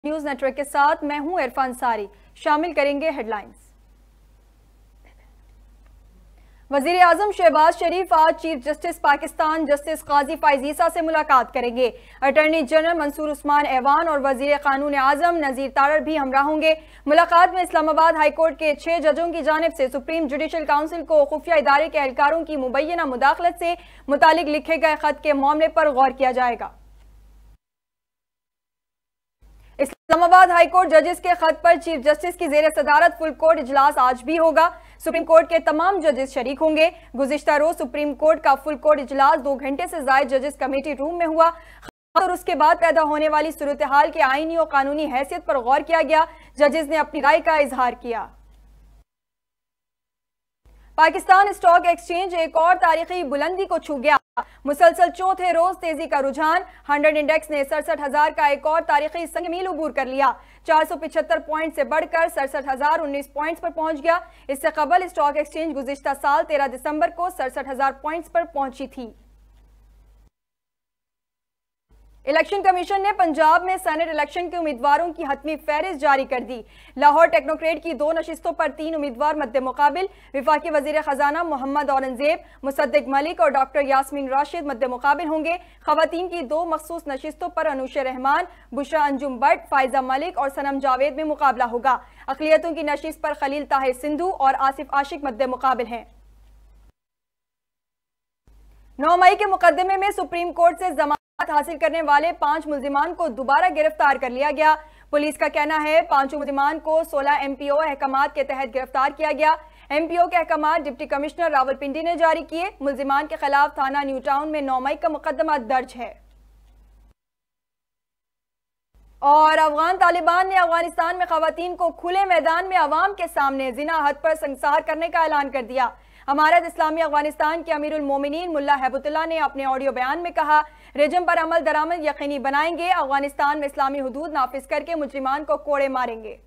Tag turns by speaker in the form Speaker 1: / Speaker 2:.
Speaker 1: News network के साथ मैं हूं इरफान सारी। शामिल करेंगे हेडलाइंस। वजीर आजम शहबाज शरीफ आज चीफ जस्टिस पाकिस्तान जस्टिस काजी फाइज ईसा से मुलाकात करेंगे। अटॉर्नी जनरल मंसूर उस्मान ऐवान और वजीर कानून आजम नजीर तारड़ भी हमरा होंगे। मुलाकात में इस्लामाबाद हाईकोर्ट के 6 जजों की जानिब से सुप्रीम जुडिशल काउंसिल को खुफिया इदारे के एहलकारों की मुबैना मुदाखलत से मुतालिक लिखे गए खत के मामले पर गौर किया जाएगा। इस्लामाबाद हाईकोर्ट जजेस के खत पर चीफ जस्टिस की जेर सदारत फुल कोर्ट इजलास आज भी होगा। सुप्रीम कोर्ट के तमाम जजेस शरीक होंगे। गुज़िश्ता रोज सुप्रीम कोर्ट का फुल कोर्ट इजलास 2 घंटे से जायद जजेस कमेटी रूम में हुआ और उसके बाद पैदा होने वाली सूरत हाल के आईनी और कानूनी हैसियत पर गौर किया गया। जजेस ने अपनी राय का इजहार किया। पाकिस्तान स्टॉक एक्सचेंज एक और तारीखी बुलंदी को छू गया। मुसलसल चौथे रोज तेजी का रुझान। 100 इंडेक्स ने 67,000 का एक और तारीखी संग मील उबूर कर लिया। 475 पॉइंट से बढ़कर 67,019 पॉइंट्स पर पहुंच गया। इससे कबल स्टॉक एक्सचेंज गुज़िश्ता साल 13 दिसंबर को 67,000 पॉइंट्स पर पहुंची थी। इलेक्शन कमीशन ने पंजाब में सेनेट इलेक्शन के उम्मीदवारों की हतमी फहरिस्त जारी कर दी। लाहौर टेक्नोक्रेट की 2 नशिस्तों पर 3 उम्मीदवार मद्दे मुकाबिल। विफाकी वजीर खजाना मोहम्मद औरंगजेब, मुसद्दिक मलिक और डॉक्टर यास्मीन राशिद मद्दे मुकाबिल होंगे। खवातीन की 2 मखसूस नशिस्तों पर अनुशा रहमान, बुशरा अंजुम भट्ट, फायजा मलिक और सनम जावेद में मुकाबला होगा। अकलियतों की नशिस्त पर खलील ताहिर सिंधु और आसिफ आशिक मद्दे मुकाबिल हैं। 9 मई के मुकदमे में सुप्रीम कोर्ट से जमानत हासिल करने वाले 5 मुल्जिमान को दोबारा गिरफ्तार कर लिया गया। पुलिस का कहना है 5 मुल्जिमान को 16 MPO अहकामात के तहत गिरफ्तार किया गया। MPO के अहकामात डिप्टी कमिश्नर रावलपिंडी ने जारी किए। मुल्जिमान के खिलाफ थाना न्यू टाउन में 9 मई का मुकदमा दर्ज है। और अफगान तालिबान ने अफगानिस्तान में खवातीन को खुले मैदान में अवाम के सामने जिना हद पर संसार करने का ऐलान कर दिया। अमारत इस्लामी अफगानिस्तान के अमीरुल मोमिनीन मुल्ला हैबतुल्लाह ने अपने ऑडियो बयान में कहा, रेजिम पर अमल दरामद यकीनी बनाएंगे। अफगानिस्तान में इस्लामी हुदूद नाफिज करके मुजरिमान को कोड़े मारेंगे।